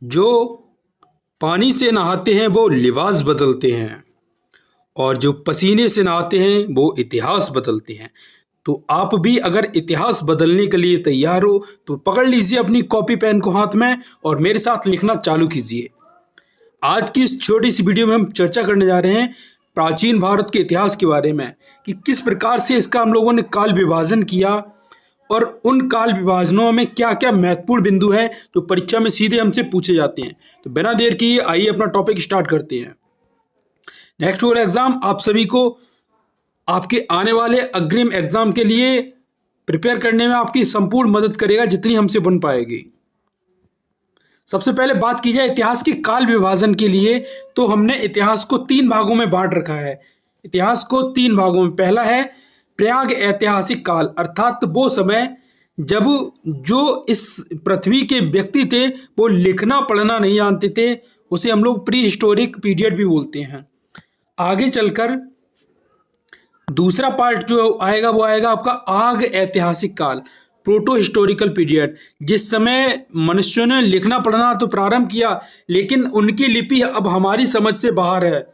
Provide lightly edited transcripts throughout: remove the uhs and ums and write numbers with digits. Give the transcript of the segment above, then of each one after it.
जो पानी से नहाते हैं वो लिबास बदलते हैं, और जो पसीने से नहाते हैं वो इतिहास बदलते हैं। तो आप भी अगर इतिहास बदलने के लिए तैयार हो तो पकड़ लीजिए अपनी कॉपी पेन को हाथ में और मेरे साथ लिखना चालू कीजिए। आज की इस छोटी सी वीडियो में हम चर्चा करने जा रहे हैं प्राचीन भारत के इतिहास के बारे में, कि किस प्रकार से इसका हम लोगों ने काल विभाजन किया और उन काल विभाजनों में क्या क्या महत्वपूर्ण बिंदु हैं जो परीक्षा में सीधे हमसे पूछे जाते हैं। तो बिना देर किए आइए अपना टॉपिक स्टार्ट करते हैं। नेक्स्ट बोर्ड एग्जाम आप सभी को आपके आने वाले अग्रिम एग्जाम के लिए प्रिपेयर करने में आपकी संपूर्ण मदद करेगा जितनी हमसे बन पाएगी। सबसे पहले बात की जाए इतिहास की काल विभाजन के लिए, तो हमने इतिहास को 3 भागों में बांट रखा है। इतिहास को 3 भागों में, पहला है प्राग ऐतिहासिक काल, अर्थात वो समय जब जो इस पृथ्वी के व्यक्ति थे वो लिखना पढ़ना नहीं जानते थे, उसे हम लोग प्री हिस्टोरिक पीरियड भी बोलते हैं। आगे चलकर दूसरा पार्ट जो आएगा वो आएगा आपका आग ऐतिहासिक काल, प्रोटो हिस्टोरिकल पीरियड, जिस समय मनुष्यों ने लिखना पढ़ना तो प्रारंभ किया लेकिन उनकी लिपि अब हमारी समझ से बाहर है।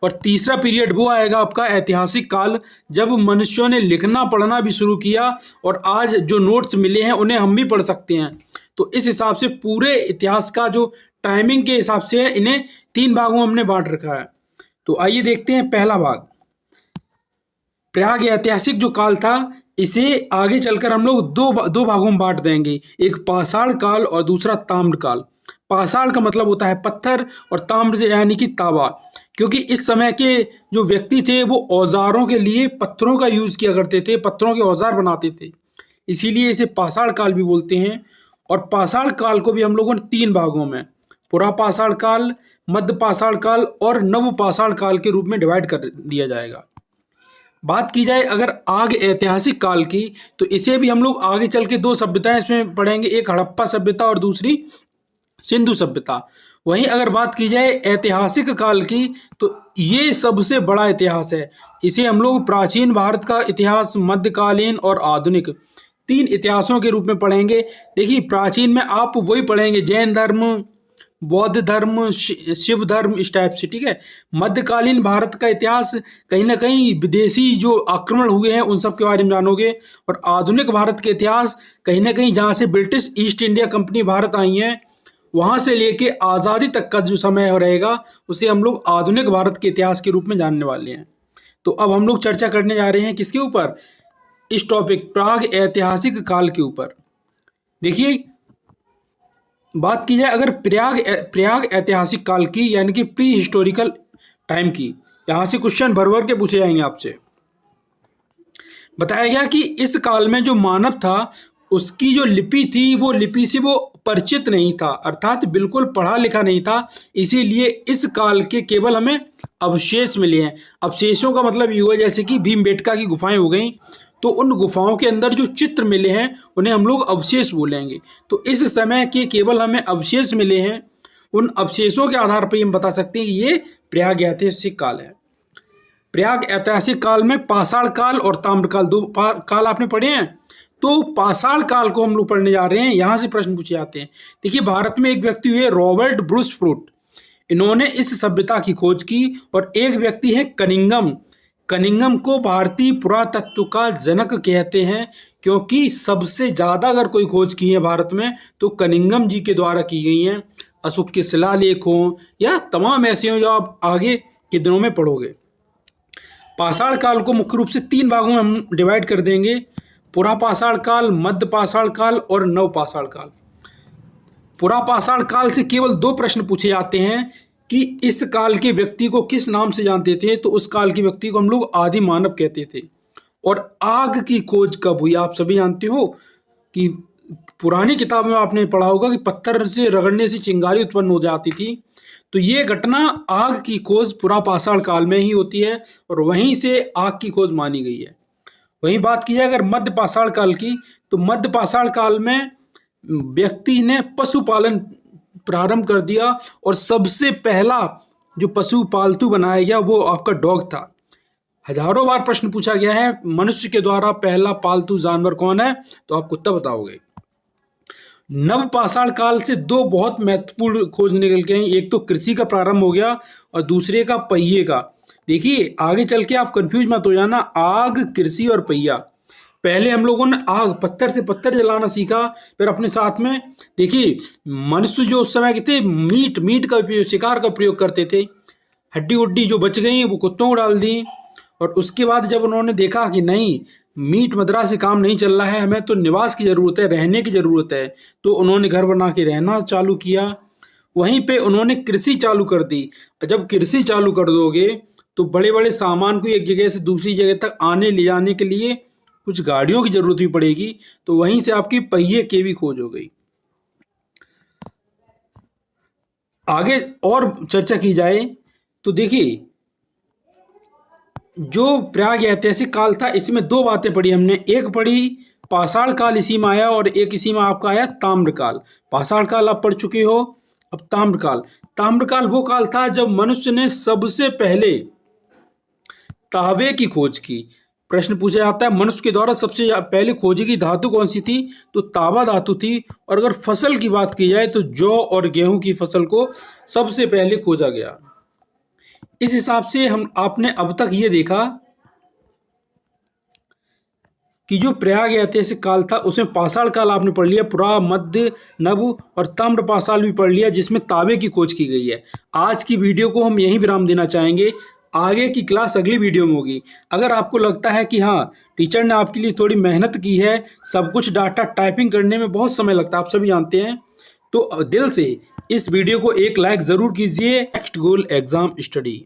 और तीसरा पीरियड वो आएगा आपका ऐतिहासिक काल, जब मनुष्यों ने लिखना पढ़ना भी शुरू किया और आज जो नोट्स मिले हैं उन्हें हम भी पढ़ सकते हैं। तो इस हिसाब से पूरे इतिहास का जो टाइमिंग के हिसाब से इन्हें 3 भागों में हमने बांट रखा है। तो आइए देखते हैं पहला भाग। प्राग ऐतिहासिक जो काल था इसे आगे चलकर हम लोग दो भागों में बांट देंगे, एक पाषाण काल और दूसरा ताम्र काल। पाषाण का मतलब होता है पत्थर और ताम्र से यानी कि तांबा, क्योंकि इस समय के जो व्यक्ति थे वो औजारों के लिए पत्थरों का यूज किया करते थे, पत्थरों के औजार बनाते थे, इसीलिए इसे पाषाण काल भी बोलते हैं। और पाषाण काल को भी हम लोगों ने 3 भागों में, पुरा पाषाण काल, मध्य पाषाण काल और नव पाषाण काल के रूप में डिवाइड कर दिया जाएगा। बात की जाए अगर आग ऐतिहासिक काल की, तो इसे भी हम लोग आगे चल के 2 सभ्यताएं इसमें पढ़ेंगे, एक हड़प्पा सभ्यता और दूसरी सिंधु सभ्यता। वहीं अगर बात की जाए ऐतिहासिक काल की, तो ये सबसे बड़ा इतिहास है। इसे हम लोग प्राचीन भारत का इतिहास, मध्यकालीन और आधुनिक 3 इतिहासों के रूप में पढ़ेंगे। देखिए प्राचीन में आप वही पढ़ेंगे जैन धर्म, बौद्ध धर्म, शिव धर्म, इस टाइप से, ठीक है। मध्यकालीन भारत का इतिहास कहीं ना कहीं विदेशी जो आक्रमण हुए हैं उन सब के बारे में जानोगे। और आधुनिक भारत के इतिहास कहीं ना कहीं जहाँ से British East India company Bharat आई है वहाँ से लेके आज़ादी तक का जो समय रहेगा उसे हम लोग आधुनिक भारत के इतिहास के रूप में जानने वाले हैं। तो अब हम लोग चर्चा करने जा रहे हैं किसके ऊपर, इस टॉपिक प्राग ऐतिहासिक काल के ऊपर। देखिए बात की जाए अगर प्रयाग ऐतिहासिक काल की यानी कि प्री हिस्टोरिकल टाइम की, यहाँ से क्वेश्चन भर भर के पूछे जाएंगे आपसे। बताया गया कि इस काल में जो मानव था उसकी जो लिपि थी वो लिपि से वो परिचित नहीं था, अर्थात बिल्कुल पढ़ा लिखा नहीं था, इसीलिए इस काल के केवल हमें अवशेष मिले हैं। अवशेषों का मतलब ये हुआ जैसे कि भीमबेटका की गुफाएं हो गई, तो उन गुफाओं के अंदर जो चित्र मिले हैं उन्हें हम लोग अवशेष बोलेंगे। तो इस समय के केवल हमें अवशेष मिले हैं, उन अवशेषों के आधार पर हम बता सकते हैं कि ये प्रयाग ऐतिहासिक काल है। प्रयाग ऐतिहासिक काल में पाषाण काल और ताम्र काल 2 काल आपने पढ़े हैं। तो पाषाण काल को हम लोग पढ़ने जा रहे हैं, यहाँ से प्रश्न पूछे जाते हैं। देखिए भारत में एक व्यक्ति हुए रॉबर्ट ब्रूस फ्रूट, इन्होंने इस सभ्यता की खोज की, और एक व्यक्ति है कनिंघम। कनिंघम को भारतीय पुरातत्व का जनक कहते हैं, क्योंकि सबसे ज़्यादा अगर कोई खोज की है भारत में तो कनिंघम जी के द्वारा की गई हैं। अशोक के शिलालेख हों या तमाम ऐसे हों जो आप आगे के दिनों में पढ़ोगे। पाषाण काल को मुख्य रूप से 3 भागों में हम डिवाइड कर देंगे, पुरा पाषाण काल, मध्य पाषाण काल और नव पाषाण काल। पुरा पाषाण काल से केवल 2 प्रश्न पूछे जाते हैं कि इस काल के व्यक्ति को किस नाम से जानते थे, तो उस काल के व्यक्ति को हम लोग आदि मानव कहते थे। और आग की खोज कब हुई, आप सभी जानते हो कि पुरानी किताब में आपने पढ़ा होगा कि पत्थर से रगड़ने से चिंगारी उत्पन्न हो जाती थी। तो ये घटना आग की खोज पुरा पाषाण काल में ही होती है और वहीं से आग की खोज मानी गई है। वहीं बात की जाए अगर मध्य पाषाण काल की, तो मध्य पाषाण काल में व्यक्ति ने पशुपालन प्रारंभ कर दिया और सबसे पहला जो पशु पालतू बनाया गया वो आपका डॉग था। हजारों बार प्रश्न पूछा गया है मनुष्य के द्वारा पहला पालतू जानवर कौन है, तो आप कुत्ता बताओगे। नव पाषाण काल से दो बहुत महत्वपूर्ण खोज निकल के आई। एक तो कृषि का प्रारंभ हो गया और दूसरे का पहिए का। देखिए आगे चल के आप कंफ्यूज मत हो जाना, आग, कृषि और पहिया। पहले हम लोगों ने आग, पत्थर से पत्थर जलाना सीखा, फिर अपने साथ में देखिए मनुष्य जो उस समय के थे मीट का उपयोग, शिकार का प्रयोग करते थे। हड्डी उड्डी जो बच गई वो कुत्तों को डाल दी। और उसके बाद जब उन्होंने देखा कि नहीं, मीट मदिरा से काम नहीं चल रहा है, हमें तो निवास की ज़रूरत है, रहने की ज़रूरत है, तो उन्होंने घर बना के रहना चालू किया। वहीं पे उन्होंने कृषि चालू कर दी। जब कृषि चालू कर दोगे तो बड़े बड़े सामान को एक जगह से दूसरी जगह तक आने ले जाने के लिए कुछ गाड़ियों की ज़रूरत भी पड़ेगी, तो वहीं से आपकी पहिए की भी खोज हो गई। आगे और चर्चा की जाए तो देखिए जो प्रयाग ऐतिहासिक काल था इसमें दो बातें पढ़ी हमने। एक पढ़ी पाषाण काल, इसी में आया, और एक इसी में आपका आया ताम्रकाल। पाषाण काल आप पढ़ चुके हो, अब ताम्रकाल। ताम्रकाल वो काल था जब मनुष्य ने सबसे पहले तांबे की खोज की। प्रश्न पूछा जाता है मनुष्य के द्वारा सबसे पहले खोजी गई धातु कौन सी थी, तो तांबा धातु थी। और अगर फसल की बात की जाए तो जौ और गेहूं की फसल को सबसे पहले खोजा गया। इस हिसाब से हम आपने अब तक ये देखा कि जो प्रयाग ऐतिहासिक काल था उसमें पाषाण काल आपने पढ़ लिया, पुरा, मध्य, नव और ताम्र पाषाण भी पढ़ लिया जिसमें तांबे की खोज की गई है। आज की वीडियो को हम यहीं विराम देना चाहेंगे। आगे की क्लास अगली वीडियो में होगी। अगर आपको लगता है कि हाँ टीचर ने आपके लिए थोड़ी मेहनत की है, सब कुछ डाटा टाइपिंग करने में बहुत समय लगता है, आप सभी जानते हैं, तो दिल से इस वीडियो को एक लाइक ज़रूर कीजिए। नेक्स्ट गोल एग्जाम स्टडी।